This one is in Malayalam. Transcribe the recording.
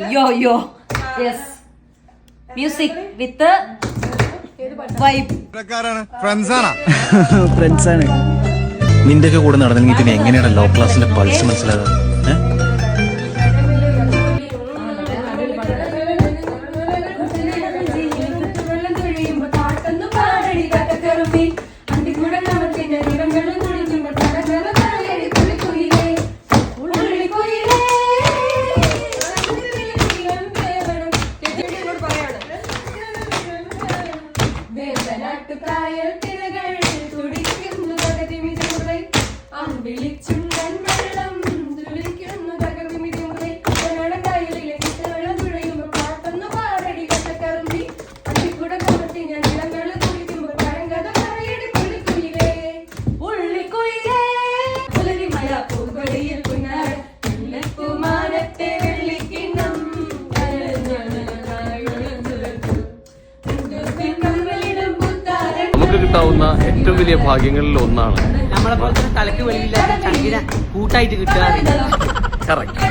യോ യെസ് മ്യൂസിക് വിത്ത് വൈബ്. ഫ്രണ്ട്സാണ്. നിന്റെ ഒക്കെ കൂടെ നടന്നെങ്കിൽ പിന്നെ എങ്ങനെയാണ് ലോ ക്ലാസിന്റെ പൾസ് മനസ്സിലാകുക? നമുക്ക് കിട്ടാവുന്ന ഏറ്റവും വലിയ ഭാഗ്യങ്ങളിൽ ഒന്നാണ് നമ്മളെ പുറത്ത് തലക്ക് വെളിയില്ലാത്ത ചങ്കിന കൂട്ടായിട്ട് കിട്ടുക. കറക്റ്റ്.